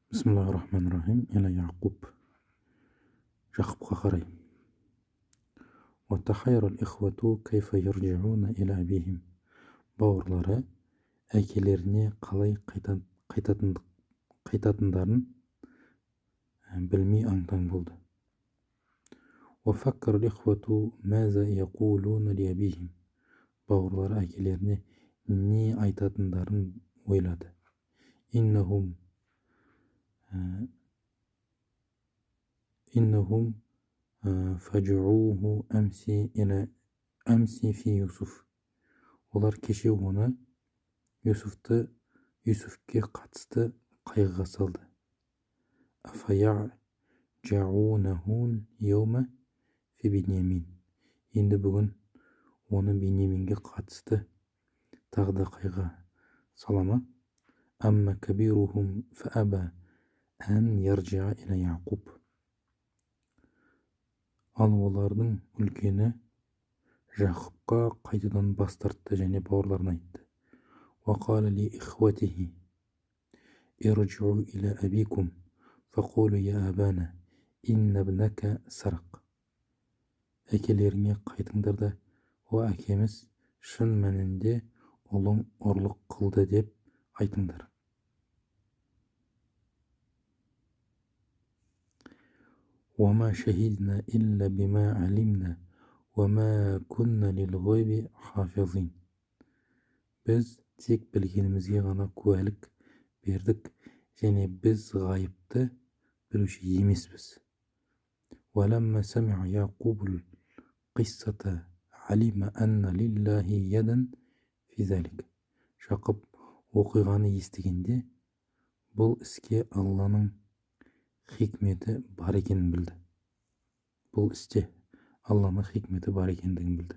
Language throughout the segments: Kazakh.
Bismillahirrahmanirrahim. Yana Yaqubqa qaray. وتحير الإخوة كيف يرجعون إلى أبيهم. Бауырлары әкелеріне қалай қайтатындарын білмей аң-таң болды. وفكر الإخوة ماذا يقولون لأبيهم. Бауырлары әкелеріне не айтатындарын ойлады. إنهم فجعوه أمسي في يوسف. Олар кеше оны Юсуфке қатысты қайғыға салды. أفيرجعونه اليوم في بنيامين. Енді бүгін оны Беньяминге қатысты тағы да қайғыға сала ма? أما كبيرهم فأبى أن يرجع إلى يعقوب. Ал олардың үлкені Жақыпқа қайтадан бас тартты және бауырларына айтты. وقال لإخوته ارجعوا إلى أبيكم فقولوا يا أبانا إن ابنك سرق. Әкелеріңе қайтыңдар да, о әкеміз шын мәнінде ұлың ұрлық қылды деп айтыңдар. وما شهدنا إلا بما علمنا وما كنا للغيب حافظين. Біз тек білгенімізге ғана куәлік бердік және біз ғайыпты білуші емеспіз. ولما سمع يعقوب القصة علم أن لله يدا في ذلك. Жақып оқиғаны естігенде бұл іске Алланың хикметі бар екенін білді. Бұл істе Алланың хикметі бар екендігін білді.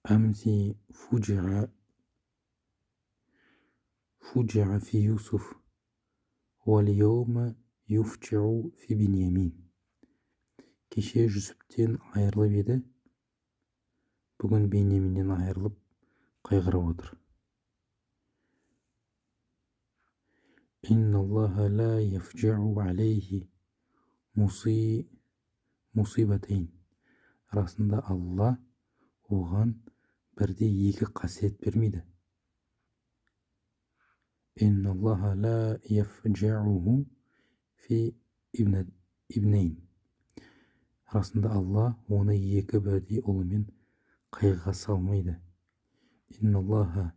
أمسي فجع في يوسف واليوم يفجع في بنيامين. Кеше Жүсіптен айырылып еді, бүгін Беньяминнен айырылып қайғырып отыр. إن الله لا يفجع عليه مصيبتين. Расында Алла оған бірде екі қасиет бермейді. إن الله لا يفجعه في ابنين. Расында Алла оны екі бірдей ұлымен қайғыға салмайды. إن الله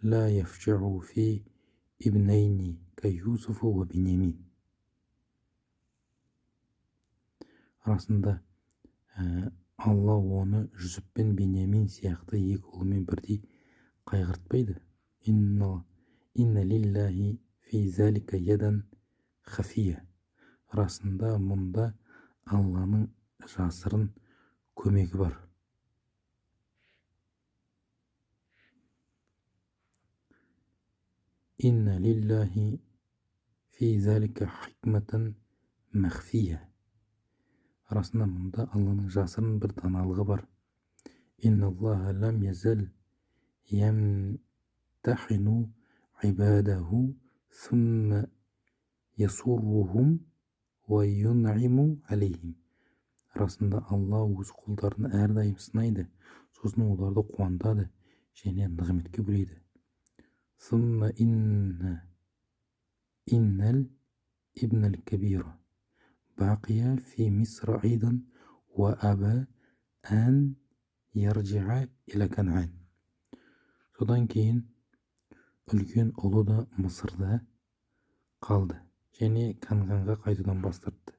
لا يفجعه في ابنين كيوسف وبنيامين. Расында Алла оны Жүсіп пен Беньямин сияқты екі ұлымен бірдей қайғыртпайды. Инна лиллахи фи залика ядан хафия. Расында мұнда Алланың жасырын көмегі бар. Инна лиллахи фи залика хикматан махфия. Расында мұнда Алланың жасырын бір даналығы бар. Инна Аллаха лам язал ямтахину ибадаху сумма ясуррухум ва юн'иму алейхим. Расында Алла өз құлдарын әрдайым сынайды, сосын оларды қуантады және нығметке бөлейді. Сумма иннал ибнал кабира бақия фи миср айдан ва аба ан ярджиа иля Канаан. Содан кейін үлкен ұлы да Мысырда қалды және Канғанға қайтудан бас тартты.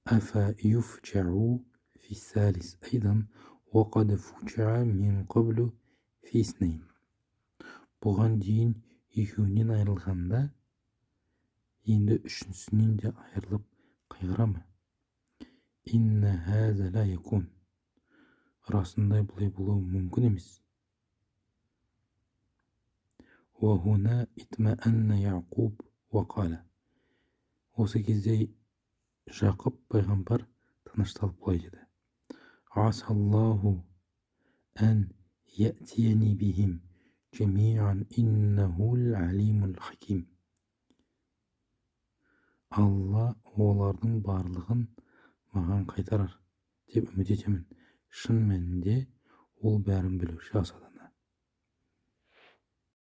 Афа юфджау фи салис айдан ва қад фуджа мин қаблу фи снейн. Бұған дейін екеуінен айырылғанда енді үшіншісінен де айырылып қайғырамы? Инна хаза ла якун. Расында бұлай болуы мүмкін емес. Ва хуна итмаанна Яқуб ва қала. Осы кезде Жақып пайғамбар тынышталып былай деді. Асаллаху ан يأتيني بهم جميعا إنه العليم الحكيم. Алла олардың барлығын маған қайтарар деп үміт етемін. Шын мәнінде ол бәрін білуші аса